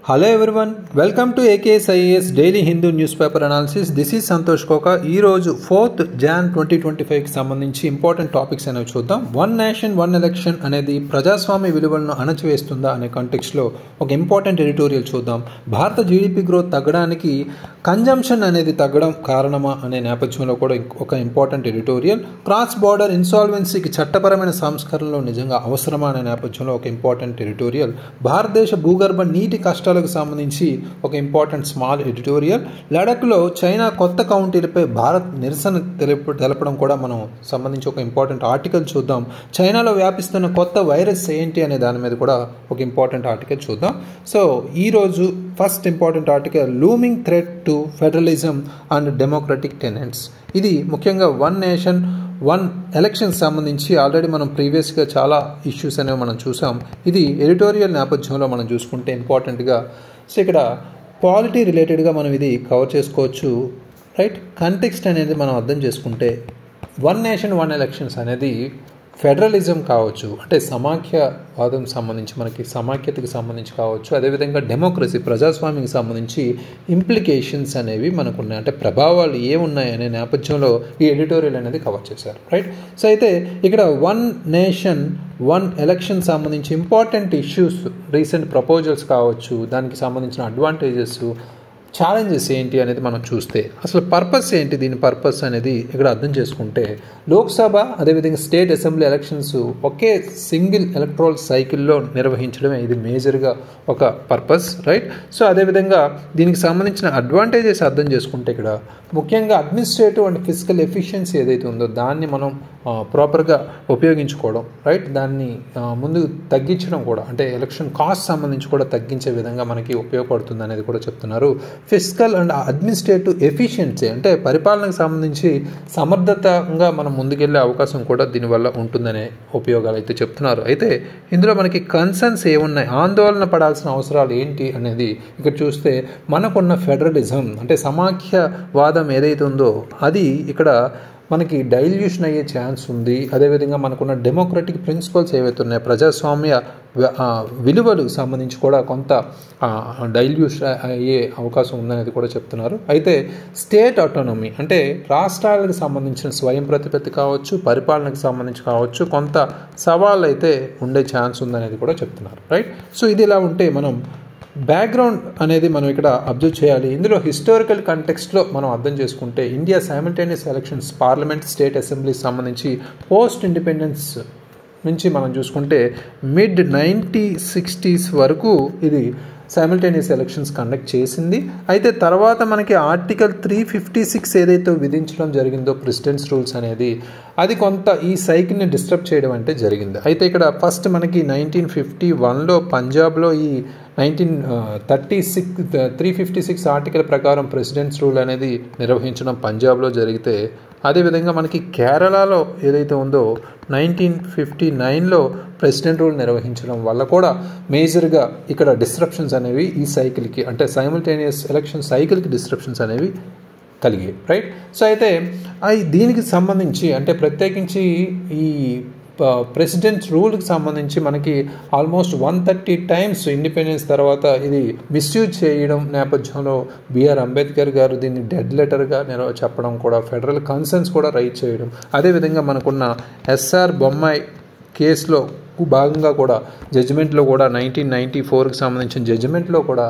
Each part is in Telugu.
Hello everyone, welcome to AKS IAS daily Hindu newspaper analysis. This is Santosh Koka. ఈరోజు 4th Jan 2025కి సంబంధించి ఇంపార్టెంట్ టాపిక్స్ అనేవి చూద్దాం. వన్ నేషన్ వన్ ఎలక్షన్ అనేది ప్రజాస్వామ్య విలువలను అణచివేస్తుందా అనే కాంటెక్స్లో ఒక ఇంపార్టెంట్ ఎడిటోరియల్ చూద్దాం. భారత జీడిపి గ్రోత్ తగ్గడానికి కన్జంప్షన్ అనేది తగ్గడం కారణమా అనే నేపథ్యంలో కూడా ఒక ఇంపార్టెంట్ ఎడిటోరియల్. క్రాస్ బార్డర్ ఇన్సాల్వెన్సీకి చట్టపరమైన సంస్కరణలు నిజంగా అవసరమా అనే నేపథ్యంలో ఒక ఇంపార్టెంట్ ఎడిటోరియల్. భారతదేశ భూగర్భ నీటి కష్టాలకు సంబంధించి ఒక ఇంపార్టెంట్ స్మాల్ ఎడిటోరియల్. లడఖ్లో చైనా కొత్త కౌంటీలపై భారత్ నిరసన తెలపడం కూడా మనం సంబంధించి ఒక ఇంపార్టెంట్ ఆర్టికల్ చూద్దాం. చైనాలో వ్యాపిస్తున్న కొత్త వైరస్ ఏంటి అనే దాని మీద కూడా ఒక ఇంపార్టెంట్ ఆర్టికల్ చూద్దాం. సో ఈరోజు first important article, looming threat to federalism and democratic tenants. ఇది ముఖ్యంగా వన్ నేషన్ వన్ ఎలక్షన్ సంబంధించి ఆల్రెడీ మనం ప్రీవియస్గా చాలా ఇష్యూస్ అనేవి మనం చూసాం. ఇది ఎడిటోరియల్ నేపథ్యంలో మనం చూసుకుంటే ఇంపార్టెంట్గా సో ఇక్కడ పాలిటీ రిలేటెడ్గా మనం ఇది కవర్ చేసుకోవచ్చు. రైట్, కంటెక్స్ట్ అనేది మనం అర్థం చేసుకుంటే వన్ నేషన్ వన్ ఎలక్షన్స్ అనేది ఫెడరలిజం కావచ్చు, అంటే సమాఖ్యవాదం సంబంధించి మనకి సమాఖ్యతకి సంబంధించి కావచ్చు, అదేవిధంగా డెమోక్రసీ ప్రజాస్వామ్యానికి సంబంధించి ఇంప్లికేషన్స్ అనేవి మనకున్నాయి, అంటే ప్రభావాలు ఏమున్నాయి అనే నేపథ్యంలో ఈ ఎడిటోరియల్ అనేది కవర్ చేశారు. రైట్, సో అయితే ఇక్కడ వన్ నేషన్ వన్ ఎలక్షన్ సంబంధించి ఇంపార్టెంట్ ఇష్యూస్, రీసెంట్ ప్రపోజల్స్ కావచ్చు, దానికి సంబంధించిన అడ్వాంటేజెస్, ఛాలెంజెస్ ఏంటి అనేది మనం చూస్తే అసలు పర్పస్ ఏంటి, దీని పర్పస్ అనేది ఇక్కడ అర్థం చేసుకుంటే లోక్సభ అదేవిధంగా స్టేట్ అసెంబ్లీ ఎలక్షన్స్ ఒకే సింగిల్ ఎలక్ట్రల్ సైకిల్లో నిర్వహించడమే ఇది మేజర్గా ఒక పర్పస్. రైట్, సో అదేవిధంగా దీనికి సంబంధించిన అడ్వాంటేజెస్ అర్థం చేసుకుంటే ఇక్కడ ముఖ్యంగా అడ్మినిస్ట్రేటివ్ అండ్ ఫిజికల్ ఎఫిషియన్సీ ఏదైతే ఉందో దాన్ని మనం ప్రాపర్గా ఉపయోగించుకోవడం. రైట్, దాన్ని ముందు తగ్గించడం కూడా, అంటే ఎలక్షన్ కాస్ట్ సంబంధించి కూడా తగ్గించే విధంగా మనకి ఉపయోగపడుతుంది అనేది కూడా చెప్తున్నారు. ఫిజికల్ అండ్ అడ్మినిస్ట్రేటివ్ ఎఫిషియన్సీ, అంటే పరిపాలనకు సంబంధించి సమర్థతంగా మనం ముందుకెళ్లే అవకాశం కూడా దీనివల్ల ఉంటుందనే ఉపయోగాలు అయితే చెప్తున్నారు. అయితే ఇందులో మనకి కన్సర్న్స్ ఏమున్నాయి, ఆందోళన పడాల్సిన అవసరాలు ఏంటి అనేది ఇక్కడ చూస్తే మనకున్న ఫెడరలిజం అంటే సమాఖ్యవాదం ఏదైతే ఉందో అది ఇక్కడ మనకి డైల్యూషన్ అయ్యే ఛాన్స్ ఉంది. అదేవిధంగా మనకున్న డెమోక్రటిక్ ప్రిన్సిపల్స్ ఏవైతే ఉన్నాయో ప్రజాస్వామ్య విలువలకు సంబంధించి కూడా కొంత డైల్యూషన్ అయ్యే అవకాశం ఉందనేది కూడా చెప్తున్నారు. అయితే స్టేట్ ఆటోనమీ అంటే రాష్ట్రాలకు సంబంధించిన స్వయం ప్రతిపత్తి కావచ్చు, పరిపాలనకు సంబంధించి కావచ్చు, కొంత సవాళ్ళు అయితే ఉండే ఛాన్స్ ఉందనేది కూడా చెప్తున్నారు. రైట్, సో ఇది ఇలా ఉంటే మనం బ్యాక్గ్రౌండ్ అనేది మనం ఇక్కడ అబ్జర్వ్ చేయాలి. ఇందులో హిస్టారికల్ కంటెక్స్ట్లో మనం అర్థం చేసుకుంటే India simultaneous elections parliament, state assembly సంబంధించి పోస్ట్ ఇండిపెండెన్స్ నుంచి మనం చూసుకుంటే మిడ్ 1960s వరకు ఇది సైమల్టేనియస్ ఎలక్షన్స్ కండక్ట్ చేసింది. అయితే తర్వాత మనకి ఆర్టికల్ 356 ఏదైతే విధించడం జరిగిందో ప్రెసిడెంట్స్ రూల్స్ అనేది, అది కొంత ఈ సైకిల్ని డిస్టర్బ్ చేయడం అంటే జరిగింది. అయితే ఇక్కడ ఫస్ట్ మనకి 1951లో పంజాబ్లో ఈ 356 ఆర్టికల్ ప్రకారం ప్రెసిడెంట్స్ రూల్ అనేది నిర్వహించడం పంజాబ్లో జరిగితే, అదేవిధంగా మనకి కేరళలో ఏదైతే ఉందో 1959లో ప్రెసిడెంట్ రూల్ నిర్వహించడం వల్ల కూడా మేజర్గా ఇక్కడ డిస్ట్రప్షన్స్ అనేవి ఈ సైకిల్కి, అంటే సైమల్టేనియస్ ఎలక్షన్ సైకిల్కి డిస్ట్రప్షన్స్ అనేవి కలిగాయి. రైట్, సో అయితే దీనికి సంబంధించి అంటే ప్రత్యేకించి ఈ ప్రెసిడెంట్ రూల్కి సంబంధించి మనకి ఆల్మోస్ట్ 130 టైమ్స్ ఇండిపెండెన్స్ తర్వాత ఇది మిస్యూజ్ చేయడం నేపథ్యంలో బిఆర్ అంబేద్కర్ గారు దీన్ని డెడ్ లెటర్గా చెప్పడం కూడా, ఫెడరల్ కన్సర్న్స్ కూడా రైజ్ చేయడం, అదేవిధంగా మనకున్న ఎస్ఆర్ బొమ్మాయి కేసులో భాగంగా కూడా జడ్జిమెంట్లో కూడా 1994కి సంబంధించిన జడ్జిమెంట్లో కూడా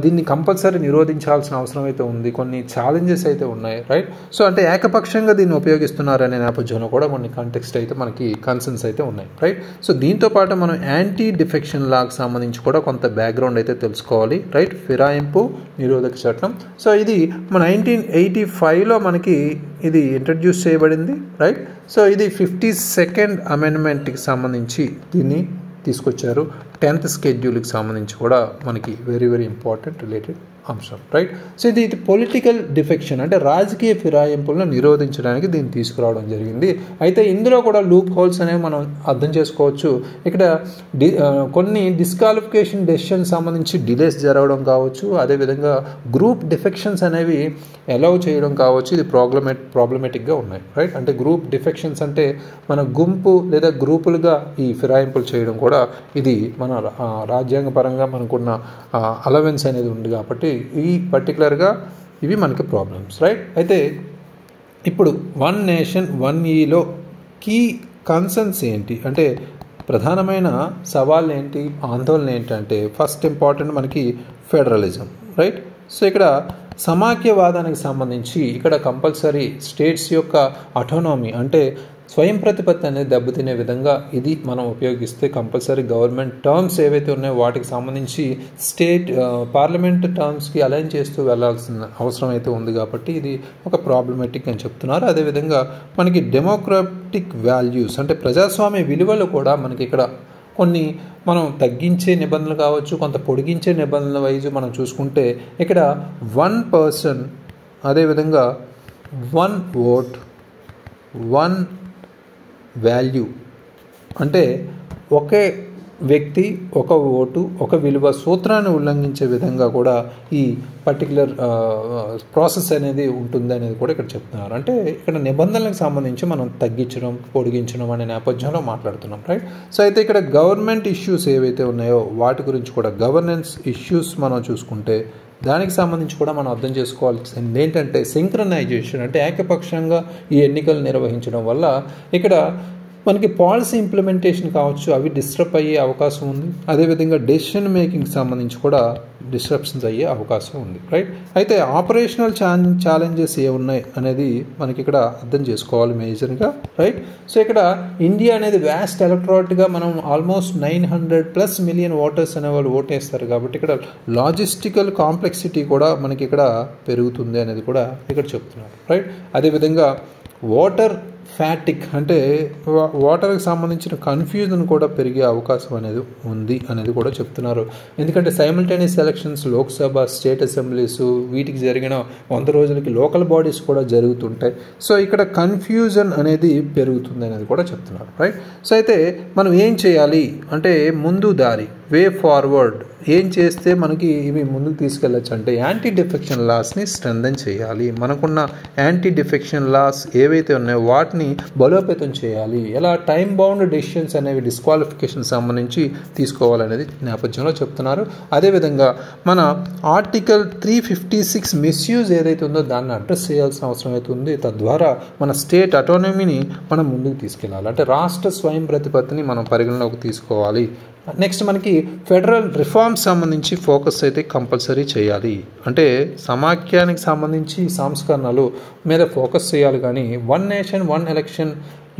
దీన్ని కంపల్సరీ నిరోధించాల్సిన అవసరం అయితే ఉంది, కొన్ని ఛాలెంజెస్ అయితే ఉన్నాయి. రైట్, సో అంటే ఏకపక్షంగా దీన్ని ఉపయోగిస్తున్నారనే నేపథ్యంలో కూడా కొన్ని కాంటెక్స్ట్ అయితే మనకి కన్సర్న్స్ అయితే ఉన్నాయి. రైట్, సో దీంతో పాటు మనం యాంటీ డిఫెక్షన్ లాకి సంబంధించి కూడా కొంత బ్యాక్గ్రౌండ్ అయితే తెలుసుకోవాలి. రైట్, ఫిరాయింపు నిరోధక చట్టం, సో ఇది 1985లో మనకి ఇది ఇంట్రడ్యూస్ చేయబడింది. రైట్, సో ఇది 52nd అమెండ్మెంట్కి సంబంధించి దీన్ని తీసుకొచ్చారు. 10th షెడ్యూల్కి సంబంధించి కూడా మనకి వెరీ వెరీ ఇంపార్టెంట్ రిలేటెడ్ అంశం. రైట్, సో ఇది పొలిటికల్ డిఫెక్షన్ అంటే రాజకీయ ఫిరాయింపులను నిరోధించడానికి దీన్ని తీసుకురావడం జరిగింది. అయితే ఇందులో కూడా లూప్ హోల్స్ అనేవి మనం అర్థం చేసుకోవచ్చు. ఇక్కడ కొన్ని డిస్క్వాలిఫికేషన్ డెసిషన్ సంబంధించి డిలేస్ జరగడం కావచ్చు, అదేవిధంగా గ్రూప్ డిఫెక్షన్స్ అనేవి అలౌ చేయడం కావచ్చు, ఇది ప్రాబ్లమేటిక్గా ఉన్నాయి. రైట్, అంటే గ్రూప్ డిఫెక్షన్స్ అంటే మన గుంపు లేదా గ్రూపులుగా ఈ ఫిరాయింపులు చేయడం కూడా ఇది మన రాజ్యాంగపరంగా మనకున్న అలవెన్స్ అనేది ఉంది కాబట్టి ఈ పర్టికులర్గా ఇవి మనకి ప్రాబ్లమ్స్, రైట్. అయితే ఇప్పుడు వన్ నేషన్ వన్ ఈలో కీ కన్సర్న్స్ ఏంటి అంటే ప్రధానమైన సవాళ్ళు ఏంటి, ఆందోళన ఏంటంటే ఫస్ట్ ఇంపార్టెంట్ మనకి ఫెడరలిజం, రైట్. సో ఇక్కడ సమాఖ్యవాదానికి సంబంధించి ఇక్కడ కంపల్సరీ స్టేట్స్ యొక్క అటోనామీ అంటే స్వయం ప్రతిపత్తి అనేది దెబ్బతినే విధంగా ఇది మనం ఉపయోగిస్తే కంపల్సరీ గవర్నమెంట్ టర్మ్స్ ఏవైతే ఉన్నాయో వాటికి సంబంధించి స్టేట్ పార్లమెంట్ టర్మ్స్కి అలైన్ చేస్తూ వెళ్లాల్సిన అవసరం అయితే ఉంది కాబట్టి ఇది ఒక ప్రాబ్లమేటిక్ అని చెప్తున్నారు. అదేవిధంగా మనకి డెమోక్రటిక్ వాల్యూస్ అంటే ప్రజాస్వామ్య విలువలు కూడా మనకి ఇక్కడ కొన్ని మనం తగ్గించే నిబంధనలు కావచ్చు, కొంత పొడిగించే నిబంధనల వైజ్ మనం చూసుకుంటే ఇక్కడ 1 person అదేవిధంగా 1 vote 1 వాల్యూ అంటే ఒకే వ్యక్తి ఒక ఓటు ఒక విలువ సూత్రాన్ని ఉల్లంఘించే విధంగా కూడా ఈ పర్టికులర్ ప్రాసెస్ అనేది ఉంటుంది అనేది కూడా ఇక్కడ చెప్తున్నారు. అంటే ఇక్కడ నిబంధనలకు సంబంధించి మనం తగ్గించడం పొడిగించడం అనే నేపథ్యంలో మాట్లాడుతున్నాం, రైట్. సో అయితే ఇక్కడ గవర్నమెంట్ ఇష్యూస్ ఏవైతే ఉన్నాయో వాటి గురించి కూడా గవర్నెన్స్ ఇష్యూస్ మనం చూసుకుంటే దానికి సంబంధించి కూడా మనం అర్థం చేసుకోవాల్సింది ఏంటంటే సింక్రనైజేషన్ అంటే ఏకపక్షంగా ఈ ఎన్నికలు నిర్వహించడం వల్ల ఇక్కడ మనకి పాలసీ ఇంప్లిమెంటేషన్ కావచ్చు అవి డిస్టర్బ్ అయ్యే అవకాశం ఉంది. అదేవిధంగా డెసిషన్ మేకింగ్కి సంబంధించి కూడా డిస్టర్బెన్స్ అయ్యే అవకాశం ఉంది, రైట్. అయితే ఆపరేషనల్ ఛాలెంజెస్ ఏ ఉన్నాయి అనేది మనకి ఇక్కడ అర్థం చేసుకోవాలి మేజర్గా, రైట్. సో ఇక్కడ ఇండియా అనేది వ్యాస్ట్ ఎలక్టరేట్గా మనం ఆల్మోస్ట్ 900+ మిలియన్ ఓటర్స్ అనేవాళ్ళు ఓటేస్తారు కాబట్టి ఇక్కడ లాజిస్టికల్ కాంప్లెక్సిటీ కూడా మనకి ఇక్కడ పెరుగుతుంది అనేది కూడా ఇక్కడ చెప్తున్నారు, రైట్. అదేవిధంగా ఓటర్ ఫ్యాటిక్ అంటే ఓటర్కి సంబంధించిన కన్ఫ్యూజన్ కూడా పెరిగే అవకాశం అనేది ఉంది అనేది కూడా చెప్తున్నారు. ఎందుకంటే simultaneous elections Lok Sabha state assemblies వీటికి జరిగిన 100 రోజులకి లోకల్ బాడీస్ కూడా జరుగుతుంటాయి. సో ఇక్కడ కన్ఫ్యూజన్ అనేది పెరుగుతుంది అనేది కూడా చెప్తున్నారు, రైట్. సో అయితే మనం ఏం చేయాలి అంటే ముందు దారి వే ఫార్వర్డ్ ఏం చేస్తే మనకి ఇవి ముందుకు తీసుకెళ్ళచ్చు అంటే యాంటీ డిఫెక్షన్ లాస్ని స్ట్రెంథెన్ చేయాలి. మనకున్న యాంటీ డిఫెక్షన్ లాస్ ఏవైతే ఉన్నాయో వాటిని బలోపేతం చేయాలి. ఎలా టైం బౌండ్ డెసిషన్స్ అనేవి డిస్క్వాలిఫికేషన్ సంబంధించి తీసుకోవాలనేది నేపథ్యంలో చెప్తున్నారు. అదేవిధంగా మన ఆర్టికల్ 356 మిస్యూజ్ ఏదైతే ఉందో దాన్ని అడ్రస్ చేయాల్సిన అవసరం అయితే ఉంది. తద్వారా మన స్టేట్ అటోనమీని మనం ముందుకు తీసుకెళ్ళాలి అంటే రాష్ట్ర స్వయం ప్రతిపత్తిని మనం పరిగణలోకి తీసుకోవాలి. నెక్స్ట్ మనకి ఫెడరల్ రిఫార్మ్స్ సంబంధించి ఫోకస్ అయితే కంపల్సరీ చేయాలి అంటే సమాఖ్యానికి సంబంధించి సంస్కరణలు మీద ఫోకస్ చేయాలి. కానీ వన్ నేషన్ వన్ ఎలక్షన్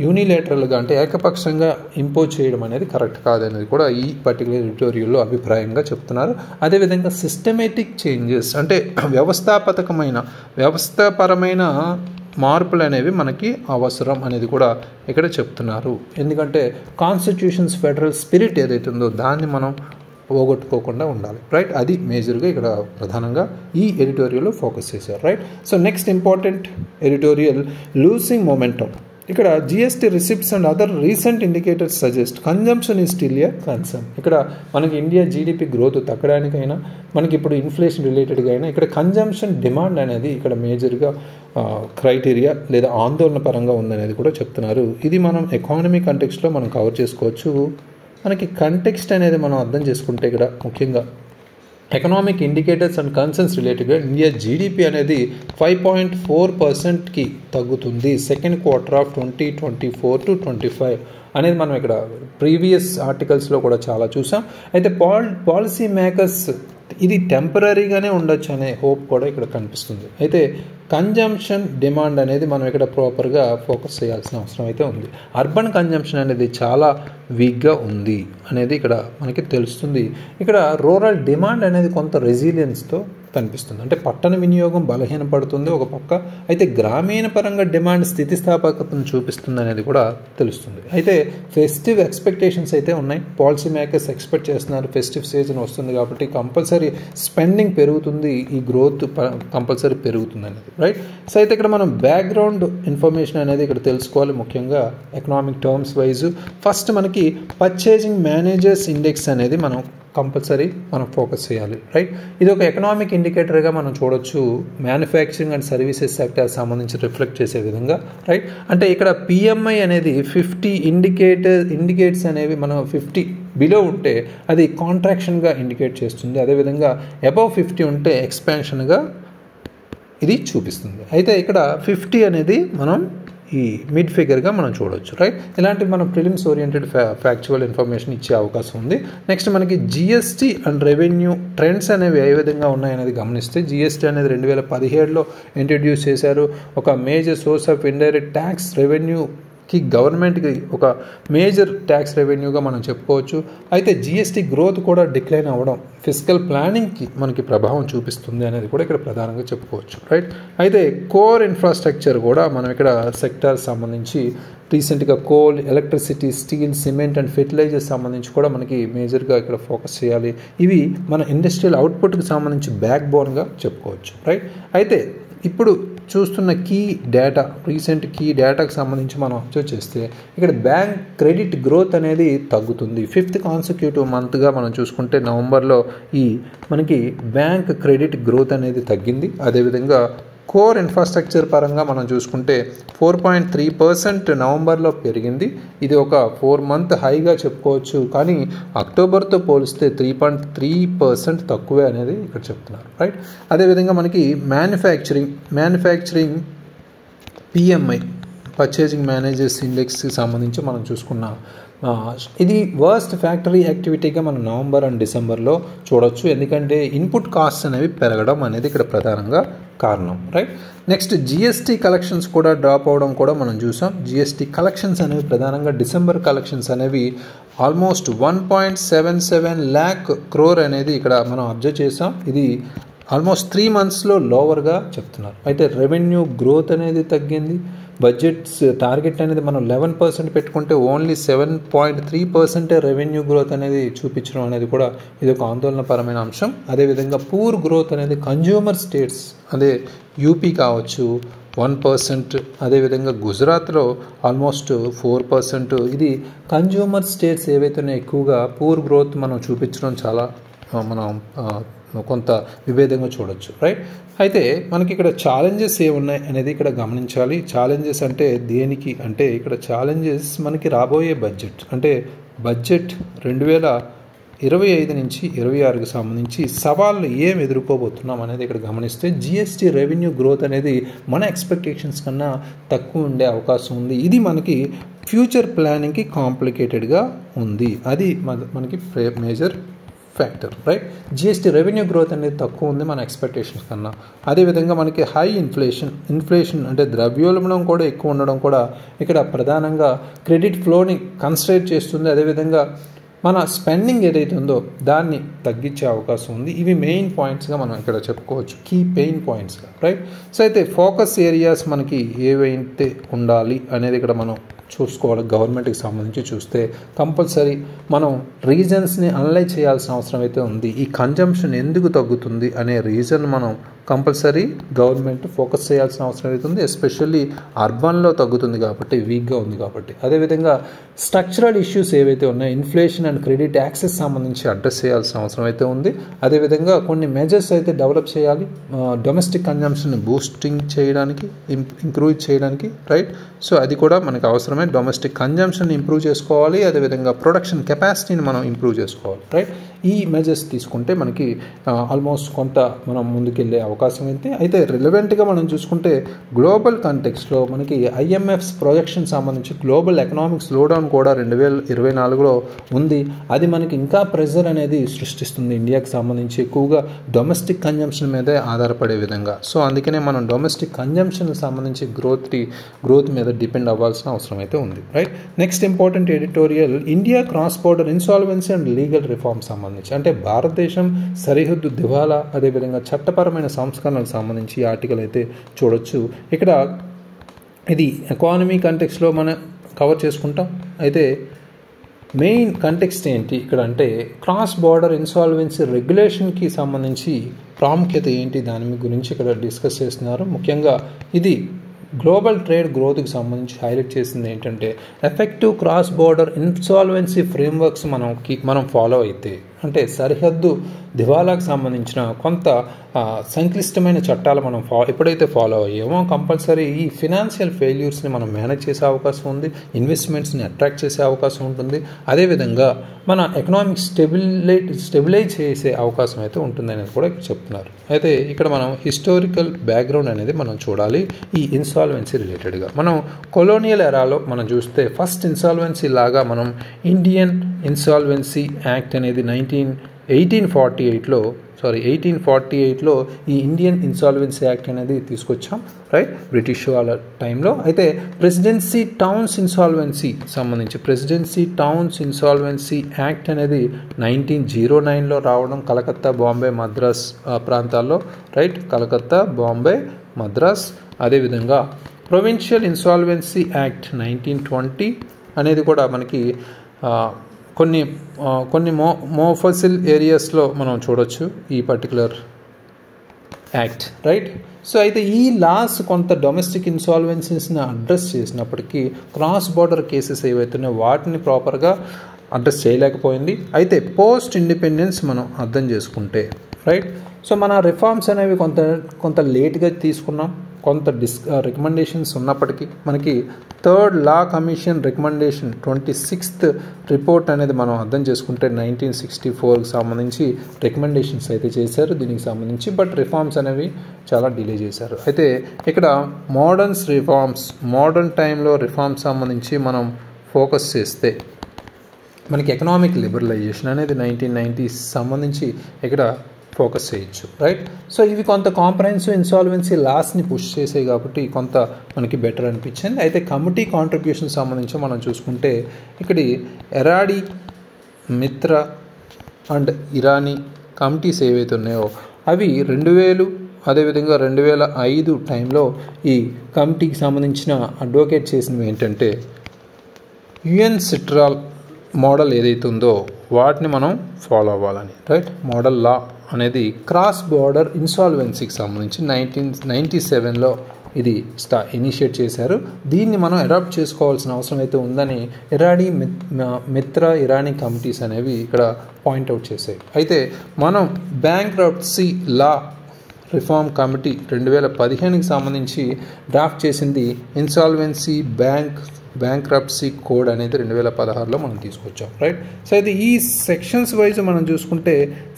యూనిలేటరల్గా అంటే ఏకపక్షంగా ఇంపోజ్ చేయడం అనేది కరెక్ట్ కాదనేది కూడా ఈ పర్టికులర్ ఎడిటోరియల్లో అభిప్రాయంగా చెప్తున్నారు. అదేవిధంగా సిస్టమేటిక్ చేంజెస్ అంటే వ్యవస్థాపరమైన మార్పులు అనేవి మనకి అవసరం అనేది కూడా ఇక్కడ చెప్తున్నారు. ఎందుకంటే కాన్స్టిట్యూషన్స్ ఫెడరల్ స్పిరిట్ ఏదైతే ఉందో దాన్ని మనం పోగొట్టుకోకుండా ఉండాలి, రైట్. అది మేజర్గా ఇక్కడ ప్రధానంగా ఈ ఎడిటోరియల్లో ఫోకస్ చేశారు, right. So next important editorial losing momentum. ఇక్కడ GST receipts and other recent indicators suggest consumption is still a concern. ఇక్కడ మనకి ఇండియా జీడిపి గ్రోత్ తగ్గడానికైనా మనకి ఇప్పుడు ఇన్ఫ్లేషన్ రిలేటెడ్గా అయినా ఇక్కడ కన్జంప్షన్ డిమాండ్ అనేది ఇక్కడ మేజర్గా క్రైటీరియా లేదా ఆందోళన పరంగా ఉందనేది కూడా చెప్తున్నారు. ఇది మనం ఎకానమీ కంటెక్స్ట్లో మనం కవర్ చేసుకోవచ్చు. మనకి కంటెక్స్ట్ అనేది మనం అర్థం చేసుకుంటే ఇక్కడ ముఖ్యంగా ఎకనామిక్ ఇండికేటర్స్ అండ్ కన్సర్న్స్ రిలేటెడ్గా ఇండియా జీడిపి అనేది 5.4%కి తగ్గుతుంది సెకండ్ క్వార్టర్ ఆఫ్ 2024 to 25 అనేది మనం ఇక్కడ ప్రీవియస్ ఆర్టికల్స్లో కూడా చాలా చూసాం. అయితే పాలసీ మేకర్స్ ఇది టెంపరీగానే ఉండొచ్చు అనే హోప్ కూడా ఇక్కడ కనిపిస్తుంది. అయితే కన్జంప్షన్ డిమాండ్ అనేది మనం ఇక్కడ ప్రాపర్గా ఫోకస్ చేయాల్సిన అవసరం అయితే ఉంది. అర్బన్ కన్జంప్షన్ అనేది చాలా వీక్గా ఉంది అనేది ఇక్కడ మనకి తెలుస్తుంది. ఇక్కడ రూరల్ డిమాండ్ అనేది కొంత రెసిలియన్స్తో కనిపిస్తుంది. అంటే పట్టణ వినియోగం బలహీనపడుతుంది ఒక పక్క, అయితే గ్రామీణ పరంగా డిమాండ్ స్థితిస్థాపకతను చూపిస్తుంది అనేది కూడా తెలుస్తుంది. అయితే ఫెస్టివ్ ఎక్స్పెక్టేషన్స్ అయితే ఉన్నాయి. పాలసీ మేకర్స్ ఎక్స్పెక్ట్ చేస్తున్నారు ఫెస్టివ్ సీజన్ వస్తుంది కాబట్టి కంపల్సరీ స్పెండింగ్ పెరుగుతుంది, ఈ గ్రోత్ కంపల్సరీ పెరుగుతుంది అనేది, రైట్. సో అయితే ఇక్కడ మనం బ్యాక్గ్రౌండ్ ఇన్ఫర్మేషన్ అనేది ఇక్కడ తెలుసుకోవాలి. ముఖ్యంగా ఎకనామిక్ టర్మ్స్ వైజ్ ఫస్ట్ మనకి పర్చేజింగ్ మేనేజర్స్ ఇండెక్స్ అనేది మనం కంపల్సరీ మనం ఫోకస్ చేయాలి, రైట్. ఇది ఒక ఎకనామిక్ ఇండికేటర్గా మనం చూడొచ్చు మ్యానుఫ్యాక్చరింగ్ అండ్ సర్వీసెస్ సెక్టర్ సంబంధించి రిఫ్లెక్ట్ చేసే విధంగా, రైట్. అంటే ఇక్కడ పిఎంఐ అనేది 50 ఇండికేట్స్ అనేవి మనం 50 బిలో ఉంటే అది కాంట్రాక్షన్గా ఇండికేట్ చేస్తుంది. అదేవిధంగా అబవ్ 50 ఉంటే ఎక్స్పాన్షన్గా ఇది చూపిస్తుంది. అయితే ఇక్కడ 50 అనేది మనం ఈ మిడ్ ఫిగర్గా మనం చూడవచ్చు, రైట్. ఇలాంటి మనం ప్రిలిమ్స్ ఓరియంటెడ్ ఫ్యాక్చువల్ ఇన్ఫర్మేషన్ ఇచ్చే అవకాశం ఉంది. నెక్స్ట్ మనకి జిఎస్టీ అండ్ రెవెన్యూ ట్రెండ్స్ అనేవి ఏ విధంగా ఉన్నాయనేది గమనిస్తే, జిఎస్టీ అనేది 2017లో ఇంట్రడ్యూస్ చేశారు. ఒక major source of indirect tax రెవెన్యూకి గవర్నమెంట్కి ఒక మేజర్ ట్యాక్స్ రెవెన్యూగా మనం చెప్పుకోవచ్చు. అయితే జిఎస్టీ గ్రోత్ కూడా డిక్లైన్ అవ్వడం ఫిజికల్ ప్లానింగ్కి మనకి ప్రభావం చూపిస్తుంది అనేది కూడా ఇక్కడ ప్రధానంగా చెప్పుకోవచ్చు, రైట్. అయితే కోర్ ఇన్ఫ్రాస్ట్రక్చర్ కూడా మనం ఇక్కడ సెక్టార్ సంబంధించి రీసెంట్గా coal, electricity, steel, cement and fertilizers సంబంధించి కూడా మనకి మేజర్గా ఇక్కడ ఫోకస్ చేయాలి. ఇవి మన ఇండస్ట్రియల్ అవుట్పుట్కి సంబంధించి బ్యాక్ బోన్గా చెప్పుకోవచ్చు, రైట్. అయితే ఇప్పుడు చూస్తున్న కీ డేటా, రీసెంట్ కీ డేటాకి సంబంధించి మనం అబ్జర్వ్ చేస్తే ఇక్కడ బ్యాంక్ క్రెడిట్ గ్రోత్ అనేది తగ్గుతుంది. 5th కాన్సిక్యూటివ్ మంత్గా మనం చూసుకుంటే నవంబర్లో ఈ మనకి బ్యాంక్ క్రెడిట్ గ్రోత్ అనేది తగ్గింది. అదేవిధంగా కోర్ ఇన్ఫ్రాస్ట్రక్చర్ పరంగా మనం చూసుకుంటే 4.3% నవంబర్లో పెరిగింది. ఇది ఒక 4 month హైగా చెప్పుకోవచ్చు. కానీ అక్టోబర్తో పోలిస్తే 3.3% తక్కువే అనేది ఇక్కడ చెప్తున్నారు, రైట్. అదేవిధంగా మనకి మ్యానుఫ్యాక్చరింగ్ పిఎంఐ, పర్చేజింగ్ మేనేజర్స్ ఇండెక్స్కి సంబంధించి మనం చూసుకున్న ఇది వర్స్ట్ ఫ్యాక్టరీ యాక్టివిటీగా మనం నవంబర్ అండ్ డిసెంబర్లో చూడొచ్చు. ఎందుకంటే ఇన్పుట్ కాస్ట్ అనేవి పెరగడం అనేది ఇక్కడ ప్రధానంగా కారణం, రైట్. నెక్స్ట్ జిఎస్టీ కలెక్షన్స్ కూడా డ్రాప్ అవడం కూడా మనం చూసాం. జిఎస్టీ కలెక్షన్స్ అనేవి ప్రధానంగా డిసెంబర్ కలెక్షన్స్ అనేవి ఆల్మోస్ట్ 1.77 lakh crore అనేది ఇక్కడ మనం అబ్జర్వ్ చేసాం. ఇది ఆల్మోస్ట్ 3 monthsలో లోవర్గా చెప్తున్నారు. అయితే రెవెన్యూ గ్రోత్ అనేది తగ్గింది. బడ్జెట్స్ టార్గెట్ అనేది మనం 11% పెట్టుకుంటే ఓన్లీ 7.3% రెవెన్యూ గ్రోత్ అనేది చూపించడం అనేది కూడా ఇది ఒక ఆందోళనపరమైన అంశం. అదేవిధంగా పూర్ గ్రోత్ అనేది కన్జ్యూమర్ స్టేట్స్, అదే యూపీ కావచ్చు 1%, అదేవిధంగా గుజరాత్లో ఆల్మోస్ట్ 4%. ఇది కన్జ్యూమర్ స్టేట్స్ ఏవైతే ఎక్కువగా పూర్ గ్రోత్ మనం చూపించడం చాలా మనం కొంత విభేదంగా చూడొచ్చు, రైట్. అయితే మనకి ఇక్కడ ఛాలెంజెస్ ఏమున్నాయి అనేది ఇక్కడ గమనించాలి. ఛాలెంజెస్ అంటే దేనికి అంటే ఇక్కడ ఛాలెంజెస్ మనకి రాబోయే బడ్జెట్, అంటే బడ్జెట్ 2025 నుంచి 26కి సంబంధించి సవాళ్ళు ఏం ఎదుర్కోబోతున్నాం అనేది ఇక్కడ గమనిస్తే, జిఎస్టీ రెవెన్యూ గ్రోత్ అనేది మన ఎక్స్పెక్టేషన్స్ కన్నా తక్కువ ఉండే అవకాశం ఉంది. ఇది మనకి ఫ్యూచర్ ప్లానింగ్కి కాంప్లికేటెడ్గా ఉంది. అది మనకి major factor, right. GST revenue growth అనేది తక్కువ ఉంది మన ఎక్స్పెక్టేషన్స్ కన్నా. అదేవిధంగా మనకి హై ఇన్ఫ్లేషన్ అంటే ద్రవ్యోల్బణం కూడా ఎక్కువ ఉండడం కూడా ఇక్కడ ప్రధానంగా క్రెడిట్ ఫ్లోని కన్స్ట్రైట్ చేస్తుంది. అదేవిధంగా మన స్పెండింగ్ ఏదైతే ఉందో దాన్ని తగ్గించే అవకాశం ఉంది. ఇవి మెయిన్ పాయింట్స్గా మనం ఇక్కడ చెప్పుకోవచ్చు, కీ పెయిన్ పాయింట్స్గా, రైట్. సో అయితే ఫోకస్ ఏరియాస్ మనకి ఏవైతే ఉండాలి అనేది ఇక్కడ మనం చూసుకోవాలి. గవర్నమెంట్కి సంబంధించి చూస్తే కంపల్సరీ మనం రీజన్స్ని అనలైజ్ చేయాల్సిన అవసరం అయితే ఉంది. ఈ కన్జంప్షన్ ఎందుకు తగ్గుతుంది అనే రీజన్ మనం కంపల్సరీ గవర్నమెంట్ ఫోకస్ చేయాల్సిన అవసరం అవుతుంది. ఎస్పెషల్లీ అర్బన్లో తగ్గుతుంది కాబట్టి, వీక్గా ఉంది కాబట్టి. అదేవిధంగా స్ట్రక్చరల్ ఇష్యూస్ ఏవైతే ఉన్నాయో ఇన్ఫ్లేషన్ అండ్ క్రెడిట్ యాక్సెస్ సంబంధించి అడ్రస్ చేయాల్సిన అవసరం అయితే ఉంది. అదేవిధంగా కొన్ని మెజర్స్ అయితే డెవలప్ చేయాలి డొమెస్టిక్ కన్జంప్షన్ బూస్టింగ్ చేయడానికి, ఇంప్రూవ్ చేయడానికి, రైట్. సో అది కూడా మనకు అవసరమే. డొమెస్టిక్ కన్జంప్షన్ ఇంప్రూవ్ చేసుకోవాలి, అదేవిధంగా ప్రొడక్షన్ కెపాసిటీని మనం ఇంప్రూవ్ చేసుకోవాలి, రైట్. ఈ మెజర్స్ తీసుకుంటే మనకి ఆల్మోస్ట్ కొంత మనం ముందుకెళ్ళే అవకాశం అయితే రిలవెంట్గా మనం చూసుకుంటే గ్లోబల్ కంటెక్స్ట్లో మనకి ఐఎంఎఫ్స్ ప్రొజెక్షన్ సంబంధించి గ్లోబల్ ఎకనామిక్ స్లోడౌన్ కూడా 2024లో ఉంది. అది మనకి ఇంకా ప్రెజర్ అనేది సృష్టిస్తుంది ఇండియాకి సంబంధించి, ఎక్కువగా డొమెస్టిక్ కన్జంప్షన్ మీదే ఆధారపడే విధంగా. సో అందుకనే మనం డొమెస్టిక్ కన్జంప్షన్ సంబంధించి గ్రోత్ మీద డిపెండ్ అవ్వాల్సిన అవసరం అయితే ఉంది, right. Next important editorial, India cross border insolvency and legal reform సంబంధించి, అంటే భారతదేశం సరిహద్దు దివాలా అదేవిధంగా చట్టపరమైన సంస్కరణలకు సంబంధించి ఆర్టికల్ అయితే చూడొచ్చు. ఇక్కడ ఇది ఎకానమీ కంటెక్స్లో మనం కవర్ చేసుకుంటాం. అయితే మెయిన్ కంటెక్స్ట్ ఏంటి ఇక్కడ అంటే క్రాస్ బార్డర్ ఇన్సాల్వెన్సీ రెగ్యులేషన్కి సంబంధించి ప్రాముఖ్యత ఏంటి దాని గురించి ఇక్కడ డిస్కస్ చేస్తున్నారు. ముఖ్యంగా ఇది గ్లోబల్ ట్రేడ్ గ్రోత్కి సంబంధించి హైలైట్ చేసింది ఏంటంటే effective cross border insolvency frameworks మనం ఫాలో అయితే అంటే సరిహద్దు దివాలాకు సంబంధించిన కొంత సంక్లిష్టమైన చట్టాలు మనం ఎప్పుడైతే ఫాలో అయ్యామో కంపల్సరీ ఈ ఫినాన్షియల్ ఫెయిల్యూర్స్ని మనం మేనేజ్ చేసే అవకాశం ఉంది, ఇన్వెస్ట్మెంట్స్ని అట్రాక్ట్ చేసే అవకాశం ఉంటుంది, అదేవిధంగా మన ఎకనామిక్ స్టెబిలైజ్ చేసే అవకాశం అయితే ఉంటుంది అనేది కూడా చెప్తున్నారు. అయితే ఇక్కడ మనం హిస్టారికల్ బ్యాక్గ్రౌండ్ అనేది మనం చూడాలి. ఈ ఇన్సాల్వెన్సీ రిలేటెడ్గా మనం కొలోనియల్ ఎరాలో మనం చూస్తే ఫస్ట్ ఇన్సాల్వెన్సీ లాగా మనం ఇండియన్ ఇన్సాల్వెన్సీ యాక్ట్ అనేది 1848లో ఈ ఇండియన్ ఇన్సాల్వెన్సీ యాక్ట్ అనేది తీసుకొచ్చాం, రైట్, బ్రిటిష్ వాళ్ళ టైంలో. అయితే ప్రెసిడెన్సీ టౌన్స్ ఇన్సాల్వెన్సీ యాక్ట్ అనేది 1909లో రావడం, కలకత్తా, బాంబే, మద్రాస్ ప్రాంతాల్లో, రైట్, కలకత్తా, బాంబే, మద్రాస్. అదేవిధంగా ప్రొవిన్షియల్ ఇన్సాల్వెన్సీ యాక్ట్ 1920 అనేది కూడా మనకి కొన్ని మోఫసిల్ ఏరియాస్లో మనం చూడొచ్చు ఈ పర్టికులర్ యాక్ట్, రైట్. సో అయితే ఈ లాస్ కొంత డొమెస్టిక్ ఇన్సాల్వెన్సీస్ని అడ్రస్ చేసినప్పటికీ క్రాస్ బార్డర్ కేసెస్ ఏవైతున్నాయో వాటిని ప్రాపర్గా అడ్రస్ చేయలేకపోయింది. అయితే పోస్ట్ ఇండిపెండెన్స్ మనం అర్థం చేసుకుంటే, రైట్, సో మన రిఫార్మ్స్ అనేవి కొంత లేట్గా తీసుకున్నాం. కొంత రికమెండేషన్స్ ఉన్నప్పటికీ మనకి third law commission recommendation 26th report అనేది మనం అర్థం చేసుకుంటే 1964కి సంబంధించి రికమెండేషన్స్ అయితే చేశారు దీనికి సంబంధించి. బట్ రిఫార్మ్స్ అనేవి చాలా డిలే చేశారు. అయితే ఇక్కడ మోడర్న్ టైంలో రిఫార్మ్స్ సంబంధించి మనం ఫోకస్ చేస్తే మనకి ఎకనామిక్ లిబరలైజేషన్ అనేది 1990s సంబంధించి ఇక్కడ ఫోకస్ చేయొచ్చు, రైట్. సో ఇవి కొంత కాంప్రహెన్సివ్ ఇన్సాల్వెన్సీ లాస్ని పుష్ చేసాయి కాబట్టి కొంత మనకి బెటర్ అనిపించింది. అయితే కమిటీ కాంట్రిబ్యూషన్ సంబంధించి మనం చూసుకుంటే ఇక్కడ ఎరాడీ, మిత్ర అండ్ ఇరానీ కమిటీస్ ఏవైతే ఉన్నాయో అవి 2000 అదేవిధంగా 2005 టైంలో ఈ కమిటీకి సంబంధించిన అడ్వకేట్ చేసినవి ఏంటంటే యుఎన్ సిట్రాల్ మోడల్ ఏదైతే ఉందో వాటిని మనం ఫాలో అవ్వాలని, రైట్. మోడల్ లా అనేది క్రాస్ బార్డర్ ఇన్సాల్వెన్సీకి సంబంధించి 1997లో ఇది ఇనిషియేట్ చేశారు. దీన్ని మనం అడాప్ట్ చేసుకోవాల్సిన అవసరం అయితే ఉందని మిత్ర ఇరానీ కమిటీస్ అనేవి ఇక్కడ పాయింట్అవుట్ చేశాయి. అయితే మనం బ్యాంక్రప్ట్సీ లా రిఫార్మ్ కమిటీ 2015కి సంబంధించి డ్రాఫ్ట్ చేసింది ఇన్సాల్వెన్సీ బ్యాంక్రప్ట్సీ కోడ్ అనేది 2016లో మనం తీసుకొచ్చాం, రైట్. సో అయితే ఈ సెక్షన్స్ వైజ్ మనం చూసుకుంటే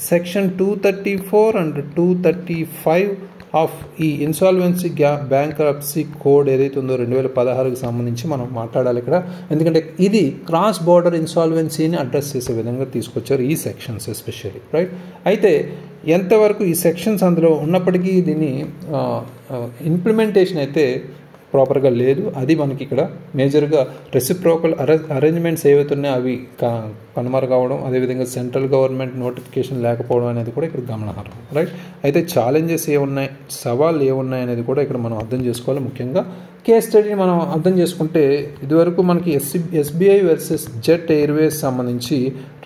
సెక్షన్ 234 అండ్ 235 ఆఫ్ ఈ ఇన్సాల్వెన్సీ బ్యాంక్రప్ట్సీ కోడ్ ఏదైతే ఉందో 2016కి సంబంధించి మనం మాట్లాడాలి ఇక్కడ. ఎందుకంటే ఇది క్రాస్ బార్డర్ ఇన్సాల్వెన్సీని అడ్రస్ చేసే విధంగా తీసుకొచ్చారు ఈ సెక్షన్స్ ఎస్పెషల్లీ, రైట్. అయితే ఎంతవరకు ఈ సెక్షన్స్ అందులో ఉన్నప్పటికీ దీన్ని ఇంప్లిమెంటేషన్ అయితే ప్రాపర్గా లేదు. అది మనకి ఇక్కడ మేజర్గా రెసిప్రోకల్ అరేంజ్మెంట్స్ ఏవైతే ఉన్నాయో అవి కనుమరుగవడం, అదేవిధంగా సెంట్రల్ గవర్నమెంట్ నోటిఫికేషన్ లేకపోవడం అనేది కూడా ఇక్కడ గమనార్హం, రైట్. అయితే ఛాలెంజెస్ ఏమున్నాయి, సవాళ్ళు ఏమున్నాయి అనేది కూడా ఇక్కడ మనం అర్థం చేసుకోవాలి. ముఖ్యంగా కేస్ స్టడీని మనం అర్థం చేసుకుంటే ఇదివరకు మనకి ఎస్బీఐ వర్సెస్ జెట్ ఎయిర్వేస్ సంబంధించి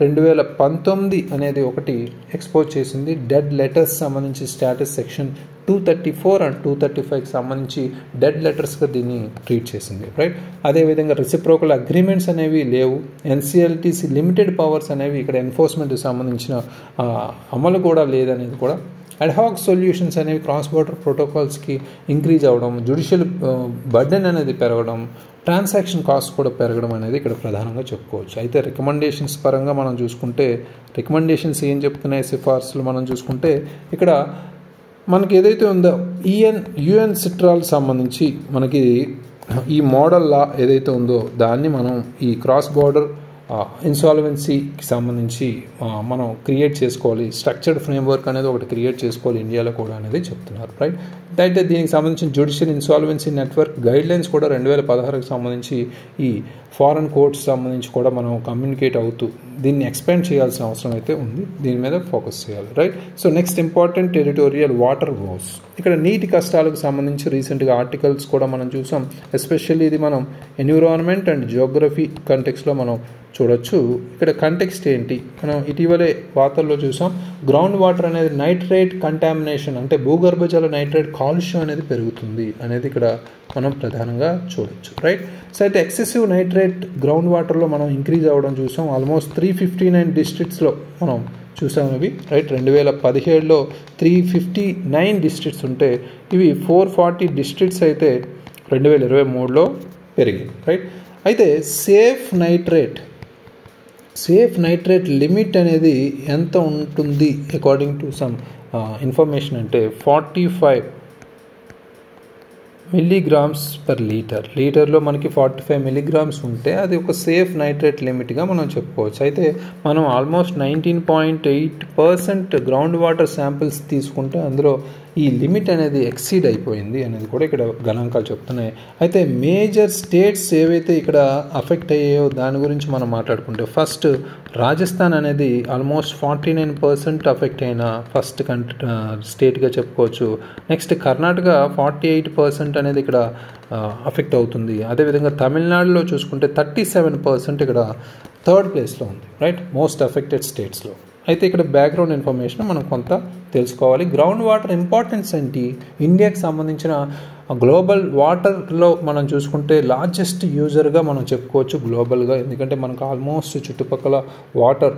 2019 అనేది ఒకటి ఎక్స్పోజ్ చేసింది. డెడ్ లెటర్స్ సంబంధించి స్టేటస్ సెక్షన్ 234 అండ్ 235కి సంబంధించి డెడ్ లెటర్స్గా దీన్ని ట్రీట్ చేసింది, రైట్. అదేవిధంగా రెసిప్రోకల్ అగ్రిమెంట్స్ అనేవి లేవు. ఎన్సిఎల్టీసీ లిమిటెడ్ పవర్స్ అనేవి ఇక్కడ ఎన్ఫోర్స్మెంట్కి సంబంధించిన అమలు కూడా లేదనేది కూడా. అడ్హాక్ సొల్యూషన్స్ అనేవి క్రాస్ బార్డర్ ప్రోటోకాల్స్కి ఇంక్రీజ్ అవ్వడం, జ్యుడిషియల్ బర్డెన్ అనేది పెరగడం, ట్రాన్సాక్షన్ కాస్ట్ కూడా పెరగడం అనేది ఇక్కడ ప్రధానంగా చెప్పుకోవచ్చు. అయితే రికమెండేషన్స్ పరంగా మనం చూసుకుంటే రికమెండేషన్స్ ఏం చెప్తున్నాయి, సిఫార్సులు మనం చూసుకుంటే ఇక్కడ మనకి ఏదైతే ఉందో యుఎన్ సిట్రాల్ సంబంధించి మనకి ఈ మోడల్ లా ఏదైతే ఉందో దాన్ని మనం ఈ క్రాస్ బార్డర్ ఇన్సాల్వెన్సీకి సంబంధించి మనం క్రియేట్ చేసుకోవాలి. స్ట్రక్చర్డ్ ఫ్రేమ్వర్క్ అనేది ఒకటి క్రియేట్ చేసుకోవాలి ఇండియాలో కూడా అనేది చెప్తున్నారు, రైట్. అయితే దీనికి సంబంధించిన జ్యుడిషియల్ ఇన్సాల్వెన్సీ నెట్వర్క్ గైడ్లైన్స్ కూడా 2016కి సంబంధించి ఈ ఫారెన్ కోర్ట్స్ సంబంధించి కూడా మనం కమ్యూనికేట్ అవుతూ దీన్ని ఎక్స్పాండ్ చేయాల్సిన అవసరం అయితే ఉంది. దీని మీద ఫోకస్ చేయాలి, right. So next important territorial water was. ఇక్కడ నీటి కష్టాలకు సంబంధించి రీసెంట్గా ఆర్టికల్స్ కూడా మనం చూసాం. ఎస్పెషల్లీ ఇది మనం ఎన్విరాన్మెంట్ అండ్ జియోగ్రఫీ కంటెక్స్లో మనం చూడొచ్చు. ఇక్కడ కంటెక్స్ట్ ఏంటి, మనం ఇటీవలే వార్తల్లో చూసాం. గ్రౌండ్ వాటర్ అనేది నైట్రేట్ కంటామినేషన్, అంటే భూగర్భ జల నైట్రేట్ కాలుష్యం అనేది పెరుగుతుంది అనేది ఇక్కడ మనం ప్రధానంగా చూడొచ్చు, రైట్. సో అయితే ఎక్సెసివ్ నైట్రేట్ గ్రౌండ్ వాటర్లో మనం ఇంక్రీజ్ అవ్వడం చూసాం. ఆల్మోస్ట్ 359 డిస్ట్రిక్ట్స్లో మనం చూసాము ఇవి, రైట్. 2017లో 359 డిస్ట్రిక్ట్స్ ఉంటే ఇవి 440 డిస్ట్రిక్ట్స్ అయితే 2023లో పెరిగాయి, రైట్. అయితే సేఫ్ నైట్రేట్ లిమిట్ అనేది ఎంత ఉంటుంది అకార్డింగ్ టు సమ్ ఇన్ఫర్మేషన్ అంటే 45 మిల్లీగ్రామ్స్ పర్ లీటర్లో మనకి 45 మిల్లీగ్రామ్స్ ఉంటే అది ఒక సేఫ్ నైట్రేట్ లిమిట్గా మనం చెప్పుకోవచ్చు. అయితే మనం ఆల్మోస్ట్ 19.8% గ్రౌండ్ వాటర్ శాంపిల్స్ తీసుకుంటే అందులో ఈ లిమిట్ అనేది ఎక్సీడ్ అయిపోయింది అనేది కూడా ఇక్కడ గణాంకాలు చెప్తున్నాయి. అయితే మేజర్ స్టేట్స్ ఏవైతే ఇక్కడ అఫెక్ట్ అయ్యాయో దాని గురించి మనం మాట్లాడుకుంటే ఫస్ట్ రాజస్థాన్ అనేది ఆల్మోస్ట్ 49% అఫెక్ట్ అయిన ఫస్ట్ స్టేట్గా చెప్పుకోవచ్చు. నెక్స్ట్ కర్ణాటక 48% అనేది ఇక్కడ అఫెక్ట్ అవుతుంది. అదేవిధంగా తమిళనాడులో చూసుకుంటే 37% ఇక్కడ థర్డ్ ప్లేస్లో ఉంది, రైట్, మోస్ట్ అఫెక్టెడ్ స్టేట్స్లో. అయితే ఇక్కడ బ్యాక్గ్రౌండ్ ఇన్ఫర్మేషన్ మనం కొంత తెలుసుకోవాలి. గ్రౌండ్ వాటర్ ఇంపార్టెన్స్ ఏంటి, ఇండియాకి సంబంధించిన గ్లోబల్ వాటర్లో మనం చూసుకుంటే లార్జెస్ట్ యూజర్గా మనం చెప్పుకోవచ్చు గ్లోబల్గా. ఎందుకంటే మనకు ఆల్మోస్ట్ చుట్టుపక్కల వాటర్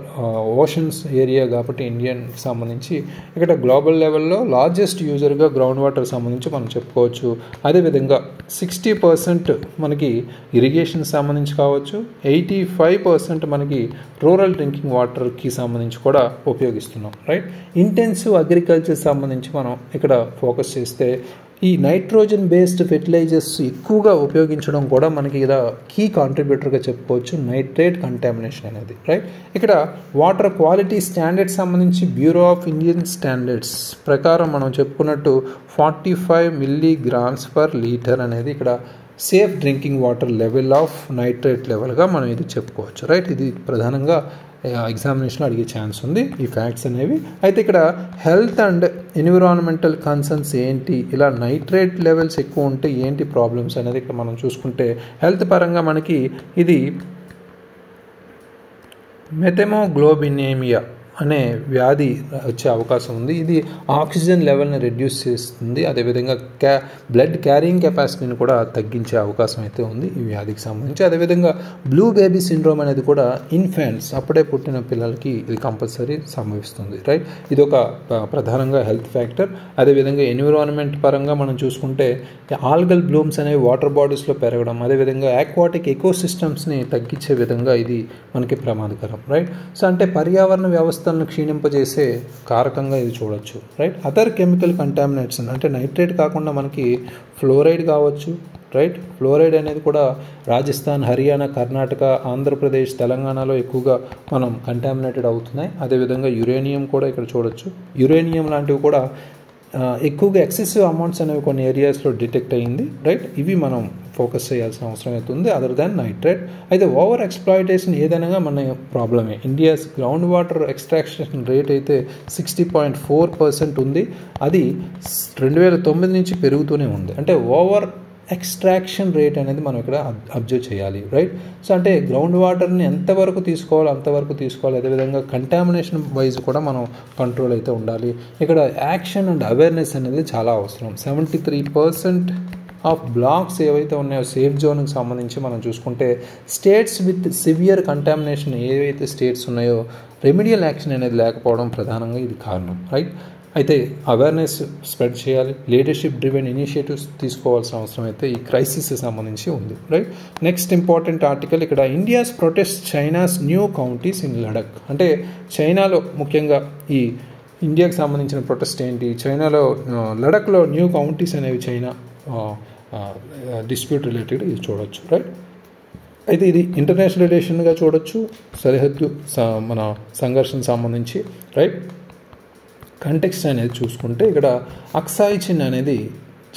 ఓషన్స్ ఏరియా కాబట్టి ఇండియాకి సంబంధించి ఇక్కడ గ్లోబల్ లెవెల్లో లార్జెస్ట్ యూజర్గా గ్రౌండ్ వాటర్ సంబంధించి మనం చెప్పుకోవచ్చు. అదేవిధంగా 60% మనకి ఇరిగేషన్ సంబంధించి కావచ్చు, 85% మనకి రూరల్ డ్రింకింగ్ వాటర్కి సంబంధించి కూడా ఉపయోగిస్తున్నాం, రైట్. ఇంటెన్సివ్ అగ్రికల్చర్ సంబంధించి మనం ఇక్కడ ఫోకస్ చేస్తే ఈ నైట్రోజన్ బేస్డ్ ఫెర్టిలైజర్స్ ఎక్కువగా ఉపయోగించడం కూడా మనకి ఇలా కీ కాంట్రిబ్యూటర్గా చెప్పుకోవచ్చు నైట్రేట్ కంటామినేషన్ అనేది, రైట్. ఇక్కడ వాటర్ క్వాలిటీ స్టాండర్డ్స్ సంబంధించి బ్యూరో ఆఫ్ ఇండియన్ స్టాండర్డ్స్ ప్రకారం మనం చెప్పుకున్నట్టు 45 మిల్లీగ్రామ్స్ పర్ లీటర్ అనేది ఇక్కడ safe drinking water level of nitrate లెవెల్గా మనం ఇది చెప్పుకోవచ్చు, రైట్. ఇది ప్రధానంగా ఎగ్జామినేషన్లో అడిగే ఛాన్స్ ఉంది ఈ ఫ్యాక్ట్స్ అనేవి. అయితే ఇక్కడ హెల్త్ అండ్ ఎన్విరాన్మెంటల్ కన్సర్న్స్ ఏంటి, ఇలా నైట్రేట్ లెవెల్స్ ఎక్కువ ఉంటే ఏంటి ప్రాబ్లమ్స్ అనేది ఇక్కడ మనం చూసుకుంటే హెల్త్ పరంగా మనకి ఇది మెథెమోగ్లోబినేమియా అనే వ్యాధి వచ్చే అవకాశం ఉంది. ఇది ఆక్సిజన్ లెవెల్ని రెడ్యూస్ చేస్తుంది, అదేవిధంగా బ్లడ్ క్యారింగ్ కెపాసిటీని కూడా తగ్గించే అవకాశం అయితే ఉంది ఈ వ్యాధికి సంబంధించి. అదేవిధంగా బ్లూ బేబీ సిండ్రోమ్ అనేది కూడా ఇన్ఫాంట్స్ అప్పుడే పుట్టిన పిల్లలకి ఇది కంపల్సరీ సంభవిస్తుంది, రైట్. ఇది ఒక ప్రధానంగా హెల్త్ ఫ్యాక్టర్. అదేవిధంగా ఎన్విరాన్మెంట్ పరంగా మనం చూసుకుంటే ఆల్గల్ బ్లూమ్స్ అనేవి వాటర్ బాడీస్లో పెరగడం, అదేవిధంగా ఆక్వాటిక్ ఎకోసిస్టమ్స్ని తగ్గించే విధంగా ఇది మనకి ప్రమాదకరం, రైట్. సో అంటే పర్యావరణ వ్యవస్థ క్షీణింపజేసే కారకంగా ఇది చూడొచ్చు, రైట్. అదర్ కెమికల్ కంటామినేట్స్ అంటే నైట్రేట్ కాకుండా మనకి ఫ్లోరైడ్ కావచ్చు, రైట్. ఫ్లోరైడ్ అనేది కూడా రాజస్థాన్, హర్యానా, కర్ణాటక, ఆంధ్రప్రదేశ్, తెలంగాణలో ఎక్కువగా మనం కంటామినేటెడ్ అవుతున్నాయి. అదేవిధంగా యురేనియం కూడా ఇక్కడ చూడొచ్చు. యురేనియం లాంటివి కూడా ఎక్కువగా ఎక్సెసివ్ అమౌంట్స్ అనేవి కొన్ని ఏరియాస్లో డిటెక్ట్ అయ్యింది, రైట్. ఇవి మనం ఫోకస్ చేయాల్సిన అవసరం అవుతుంది అదర్ దాన్ నైట్రేట్. అయితే ఓవర్ ఎక్స్ప్లాయిటేషన్ ఏదైనా మన ప్రాబ్లమే. India's ground water extraction rate అయితే 60.4% ఉంది. అది 2009 నుంచి పెరుగుతూనే ఉంది. అంటే ఓవర్ ఎక్స్ట్రాక్షన్ రేట్ అనేది మనం ఇక్కడ అబ్జర్వ్ చేయాలి, రైట్. సో అంటే గ్రౌండ్ వాటర్ని ఎంతవరకు తీసుకోవాలి అంతవరకు తీసుకోవాలి. అదేవిధంగా కంటామినేషన్ వైజ్ కూడా మనం కంట్రోల్ అయితే ఉండాలి. ఇక్కడ యాక్షన్ అండ్ అవేర్నెస్ అనేది చాలా అవసరం. 73% ఆఫ్ బ్లాక్స్ ఏవైతే ఉన్నాయో సేఫ్ జోన్కి సంబంధించి మనం చూసుకుంటే స్టేట్స్ విత్ సివియర్ కంటామినేషన్ ఏవైతే స్టేట్స్ ఉన్నాయో రెమిడియల్ యాక్షన్ అనేది లేకపోవడం ప్రధానంగా ఇది కారణం, రైట్. అయితే అవేర్నెస్ స్ప్రెడ్ చేయాలి, లీడర్షిప్ డ్రివెన్ ఇనిషియేటివ్స్ తీసుకోవాల్సిన అవసరం అయితే ఈ క్రైసిస్ సంబంధించి ఉంది, రైట్. నెక్స్ట్ ఇంపార్టెంట్ ఆర్టికల్ ఇక్కడ India's protest China's new counties in Ladakh. అంటే చైనాలో ముఖ్యంగా ఈ ఇండియాకి సంబంధించిన ప్రొటెస్ట్ ఏంటి, చైనాలో లడఖ్లో న్యూ కౌంటీస్ అనేవి చైనా డిస్ప్యూట్ రిలేటెడ్ ఇది చూడొచ్చు, రైట్. అయితే ఇది ఇంటర్నేషనల్ రిలేషన్గా చూడొచ్చు, సరిహద్దు మన సంఘర్షణ సంబంధించి, రైట్. కంటెక్స్ట్ అనేది చూసుకుంటే ఇక్కడ అక్సాయి చిన్ అనేది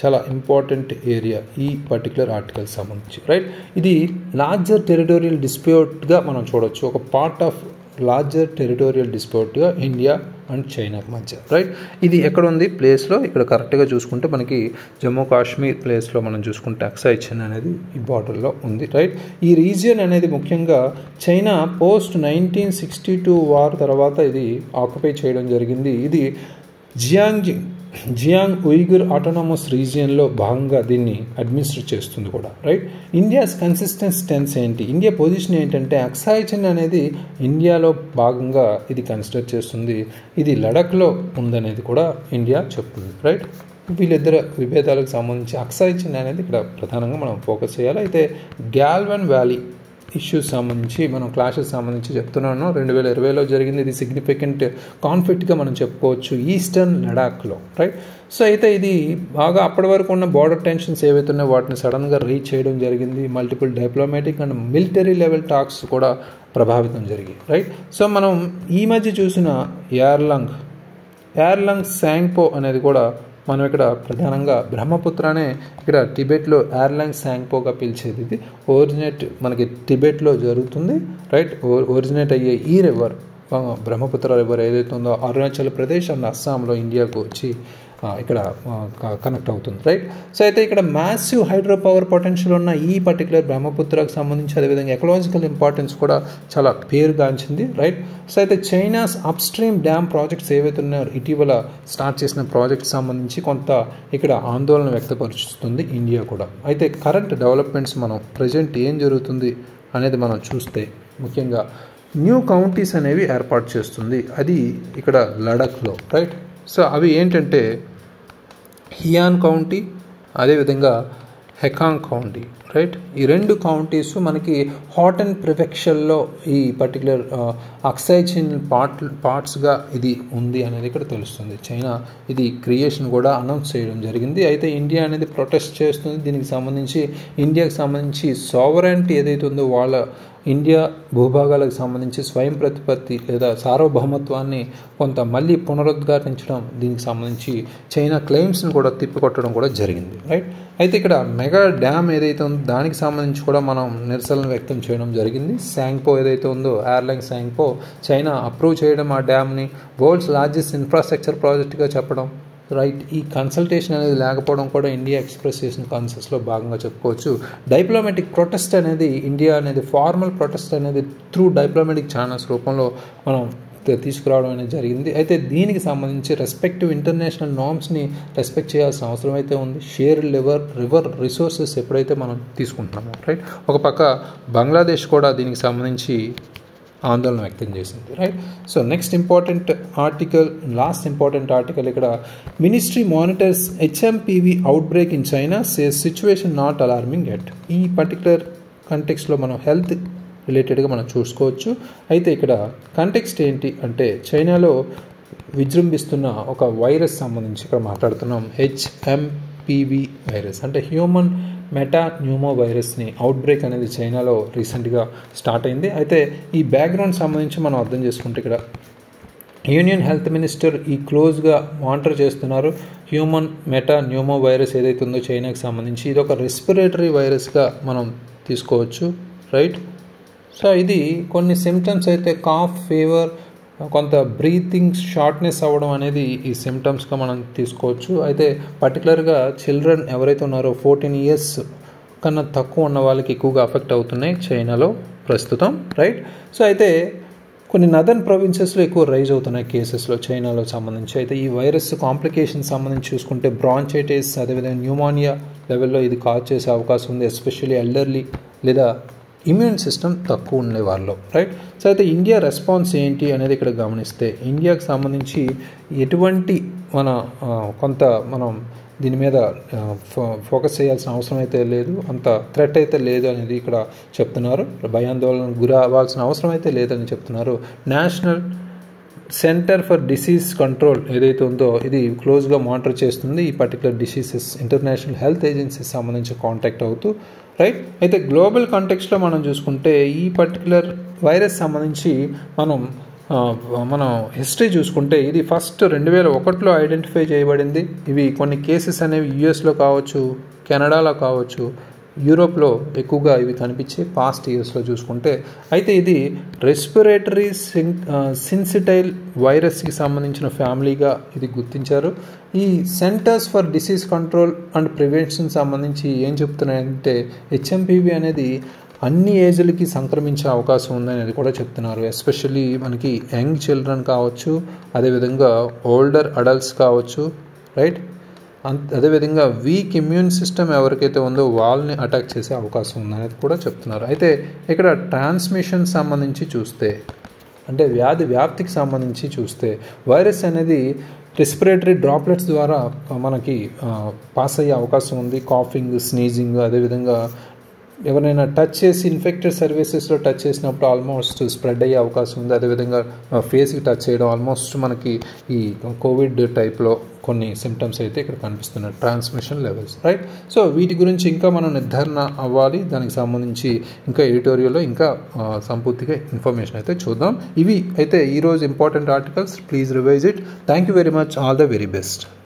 చాలా ఇంపార్టెంట్ ఏరియా ఈ పర్టికులర్ ఆర్టికల్ సంబంధించి, రైట్. ఇది లార్జర్ టెరిటోరియల్ డిస్ప్యూట్గా మనం చూడొచ్చు, ఒక పార్ట్ ఆఫ్ లార్జర్ టెరిటోరియల్ డిస్ప్యూట్గా ఇండియా అండ్ చైనా మధ్య, రైట్. ఇది ఎక్కడ ఉంది ప్లేస్లో ఇక్కడ కరెక్ట్గా చూసుకుంటే మనకి జమ్మూ కాశ్మీర్ ప్లేస్లో మనం చూసుకుంటే అక్సాయి చిన్ అనేది ఈ బార్డర్లో ఉంది, రైట్. ఈ రీజియన్ అనేది ముఖ్యంగా చైనా పోస్ట్ 1962 వార్ తర్వాత ఇది ఆక్యుపై చేయడం జరిగింది. ఇది జియాంగ్ ఉయిగుర్ ఆటోనామస్ రీజియన్లో భాగంగా దీన్ని అడ్మినిస్ట్రేట్ చేస్తుంది కూడా, రైట్. ఇండియాస్ కన్సిస్టెంట్ స్టెన్స్ ఏంటి, ఇండియా పొజిషన్ ఏంటంటే అక్సాయ్ చిన్ అనేది ఇండియాలో భాగంగా ఇది కన్సిడర్ చేస్తుంది, ఇది లడఖ్లో ఉందనేది కూడా ఇండియా చెప్తుంది, రైట్. వీళ్ళిద్దరు విభేదాలకు సంబంధించి అక్సాయ్ చిన్ అనేది ఇక్కడ ప్రధానంగా మనం ఫోకస్ చేయాలి. అయితే గ్యాల్వన్ వ్యాలీ ఇష్యూస్ సంబంధించి మనం క్లాషెస్ సంబంధించి చెప్తున్నాను. 2020లో జరిగింది. ఇది సిగ్నిఫికెంట్ కాన్ఫ్లిక్ట్గా మనం చెప్పుకోవచ్చు ఈస్టర్న్ లడాఖ్లో, రైట్. సో అయితే ఇది బాగా అప్పటి వరకు ఉన్న బార్డర్ టెన్షన్స్ ఏవైతే ఉన్నాయో వాటిని సడన్గా రీచ్ చేయడం జరిగింది. Multiple diplomatic and military level talks కూడా ప్రభావితం జరిగాయి, రైట్. సో మనం ఈ మధ్య చూసిన యార్లంగ్ సాంగ్పో అనేది కూడా మనం ఇక్కడ ప్రధానంగా బ్రహ్మపుత్ర అనే ఇక్కడ టిబెట్లో యార్లాంగ్ సాంగ్పోగా పిలిచేది. ఇది మనకి టిబెట్లో జరుగుతుంది, రైట్. ఒరిజినేట్ అయ్యే ఈ రివర్ బ్రహ్మపుత్ర రివర్ ఏదైతే ఉందో అరుణాచల్ ప్రదేశ్ అండ్ అస్సాంలో ఇండియాకు వచ్చి ఇక్కడ కనెక్ట్ అవుతుంది, రైట్. సో అయితే ఇక్కడ మ్యాసివ్ హైడ్రో పవర్ పొటెన్షియల్ ఉన్న ఈ పర్టికులర్ బ్రహ్మపుత్రకు సంబంధించి అదేవిధంగా ఎకలాజికల్ ఇంపార్టెన్స్ కూడా చాలా పేరుగాంచింది, రైట్. సో అయితే China's up stream dam projects ఏవైతే ఉన్నాయో ఇటీవల స్టార్ట్ చేసిన ప్రాజెక్ట్స్ సంబంధించి కొంత ఇక్కడ ఆందోళన వ్యక్తపరుస్తుంది ఇండియా కూడా. అయితే కరెంట్ డెవలప్మెంట్స్ మనం ప్రజెంట్ ఏం జరుగుతుంది అనేది మనం చూస్తే ముఖ్యంగా న్యూ కౌంటీస్ అనేవి ఏర్పాటు చేస్తుంది, అది ఇక్కడ లడఖ్లో, రైట్. సో అవి ఏంటంటే హియాన్ కౌంటీ అదేవిధంగా హెకాంగ్ కౌంటీ, రైట్. ఈ రెండు కౌంటీస్ మనకి హాటన్ ప్రిఫెక్చర్లో ఈ పర్టికులర్ అక్సాయ్ చిన్ పార్ట్స్గా ఇది ఉంది అనేది ఇక్కడ తెలుస్తుంది. చైనా ఇది క్రియేషన్ కూడా అనౌన్స్ చేయడం జరిగింది. అయితే ఇండియా అనేది ప్రొటెస్ట్ చేస్తుంది. దీనికి సంబంధించి ఇండియాకి సంబంధించి సావరెంటీ ఏదైతే ఉందో వాళ్ళ ఇండియా భూభాగాలకు సంబంధించి స్వయం ప్రతిపత్తి లేదా సార్వభౌమత్వాన్ని కొంత మళ్ళీ పునరుద్ఘాటించడం, దీనికి సంబంధించి చైనా క్లెయిమ్స్ని కూడా తిప్పికొట్టడం కూడా జరిగింది, రైట్. అయితే ఇక్కడ మెగా డ్యామ్ ఏదైతే ఉందో దానికి సంబంధించి కూడా మనం నిరసనలు వ్యక్తం చేయడం జరిగింది. సాంగ్పో ఏదైతే ఉందో యార్లాంగ్ సాంగ్పో చైనా అప్రూవ్ చేయడం ఆ డ్యామ్ని వరల్డ్స్ లార్జెస్ట్ ఇన్ఫ్రాస్ట్రక్చర్ ప్రాజెక్ట్గా చెప్పడం, రైట్. ఈ కన్సల్టేషన్ అనేది లేకపోవడం కూడా ఇండియా ఎక్స్ప్రెస్ చేసిన కాన్సెప్ట్స్లో భాగంగా చెప్పుకోవచ్చు. డిప్లొమాటిక్ ప్రొటెస్ట్ అనేది ఇండియా అనేది ఫార్మల్ ప్రొటెస్ట్ అనేది త్రూ డిప్లొమాటిక్ ఛానల్స్ రూపంలో మనం తీసుకురావడం అనేది జరిగింది. అయితే దీనికి సంబంధించి రెస్పెక్టివ్ ఇంటర్నేషనల్ నార్మ్స్ని రెస్పెక్ట్ చేయాల్సిన అవసరం అయితే ఉంది. షేర్ రివర్ రిసోర్సెస్ ఎప్పుడైతే మనం తీసుకుంటున్నామో, రైట్. ఒక పక్క బంగ్లాదేశ్ కూడా దీనికి సంబంధించి ఆందోళన వ్యక్తం చేసింది, right. So last important article ఇక్కడ ministry monitors HMPV outbreak in China says situation not alarming at. ఈ పర్టికులర్ కంటెక్స్ట్లో మనం హెల్త్ రిలేటెడ్గా మనం చూసుకోవచ్చు. అయితే ఇక్కడ కంటెక్స్ట్ ఏంటి అంటే చైనాలో విజృంభిస్తున్న ఒక వైరస్ సంబంధించి ఇక్కడ మాట్లాడుతున్నాం. హెచ్ఎంపివి వైరస్ అంటే హ్యూమన్ మెటాన్యూమో వైరస్ని అవుట్బ్రేక్ అనేది చైనాలో రీసెంట్గా స్టార్ట్ అయింది. అయితే ఈ బ్యాక్గ్రౌండ్ సంబంధించి మనం అర్థం చేసుకుంటే ఇక్కడ యూనియన్ హెల్త్ మినిస్టర్ ఈ క్లోజ్గా మానిటర్ చేస్తున్నారు. హ్యూమన్ మెటాన్యూమో వైరస్ ఏదైతే ఉందో చైనాకి సంబంధించి ఇది ఒక రెస్పిరేటరీ వైరస్గా మనం తీసుకోవచ్చు, రైట్. సో ఇది కొన్ని సిమ్టమ్స్ అయితే కాఫ్, ఫీవర్, కొంత బ్రీతింగ్ షార్ట్నెస్ అవ్వడం అనేది ఈ సిమ్టమ్స్గా మనం తీసుకోవచ్చు. అయితే పర్టికులర్గా చిల్డ్రన్ ఎవరైతే ఉన్నారో 14 years కన్నా తక్కువ ఉన్న వాళ్ళకి ఎక్కువగా అఫెక్ట్ అవుతున్నాయి చైనాలో ప్రస్తుతం, రైట్. సో అయితే కొన్ని నదర్న్ ప్రొవిన్సెస్లో ఎక్కువ రైజ్ అవుతున్నాయి కేసెస్లో చైనాలో సంబంధించి. అయితే ఈ వైరస్ కాంప్లికేషన్ సంబంధించి చూసుకుంటే బ్రాంచైటిస్ అదేవిధంగా న్యూమోనియా లెవెల్లో ఇది కాజ్ చేసే అవకాశం ఉంది, ఎస్పెషల్లీ ఎల్డర్లీ లేదా ఇమ్యూన్ సిస్టమ్ తక్కువ ఉండే వాళ్ళు, రైట్. సో అయితే ఇండియా రెస్పాన్స్ ఏంటి అనేది ఇక్కడ గమనిస్తే ఇండియాకి సంబంధించి ఎటువంటి కొంత మనం దీని మీద ఫోకస్ చేయాల్సిన అవసరం అయితే లేదు, అంత థ్రెట్ అయితే లేదు అనేది ఇక్కడ చెప్తున్నారు. భయాందోళనకు గురి అవ్వాల్సిన అవసరం అయితే లేదని చెప్తున్నారు. National centre for disease control ఏదైతే ఉందో ఇది క్లోజ్గా మానిటర్ చేస్తుంది ఈ particular diseases. International health agencies సంబంధించి కాంటాక్ట్ అవుతూ, రైట్. అయితే గ్లోబల్ కాంటెక్స్ట్లో మనం చూసుకుంటే ఈ పర్టికులర్ వైరస్ సంబంధించి మనం హిస్టరీ చూసుకుంటే ఇది ఫస్ట్ 2001లో ఐడెంటిఫై చేయబడింది. ఇవి కొన్ని కేసెస్ అనేవి యుఎస్లో కావచ్చు, కెనడాలో కావచ్చు, యూరోప్లో ఎక్కువగా ఇవి కనిపించే పాస్ట్ ఇయర్స్లో చూసుకుంటే. అయితే ఇది రెస్పిరేటరీ సిన్సిటైల్ వైరస్కి సంబంధించిన ఫ్యామిలీగా ఇది గుర్తించారు. ఈ centres for disease control and prevention సంబంధించి ఏం చెప్తున్నాయంటే హెచ్ఎంపివి అనేది అన్ని ఏజ్లకి సంక్రమించే అవకాశం ఉందనేది కూడా చెప్తున్నారు. ఎస్పెషల్లీ మనకి యంగ్ చిల్డ్రన్ కావచ్చు, అదేవిధంగా ఓల్డర్ అడల్ట్స్ కావచ్చు, రైట్. అదేవిధంగా వీక్ ఇమ్యూన్ సిస్టమ్ ఎవరికైతే ఉందో వాళ్ళని అటాక్ చేసే అవకాశం ఉందనేది కూడా చెప్తున్నారు. అయితే ఇక్కడ ట్రాన్స్మిషన్ సంబంధించి చూస్తే, అంటే వ్యాప్తికి సంబంధించి చూస్తే, వైరస్ అనేది రెస్పిరేటరీ డ్రాప్లెట్స్ ద్వారా మనకి పాస్ అయ్యే అవకాశం ఉంది. కాఫింగ్, స్నీజింగ్, అదేవిధంగా ఎవరైనా టచ్ చేసి ఇన్ఫెక్టెడ్ సర్వీసెస్లో టచ్ చేసినప్పుడు ఆల్మోస్ట్ స్ప్రెడ్ అయ్యే అవకాశం ఉంది. అదేవిధంగా ఫేస్కి టచ్ చేయడం, ఆల్మోస్ట్ మనకి ఈ కోవిడ్ టైప్లో కొన్ని సిమ్టమ్స్ అయితే ఇక్కడ కనిపిస్తున్నాయి, ట్రాన్స్మిషన్ లెవెల్స్, రైట్. సో వీటి గురించి ఇంకా మనం నిర్ధారణ అవ్వాలి. దానికి సంబంధించి ఇంకా ఎడిటోరియల్లో ఇంకా సంపూర్తిగా ఇన్ఫర్మేషన్ అయితే చూద్దాం. ఇవి అయితే ఈరోజు important articles. Please revise it. Thank you very much. All the very best.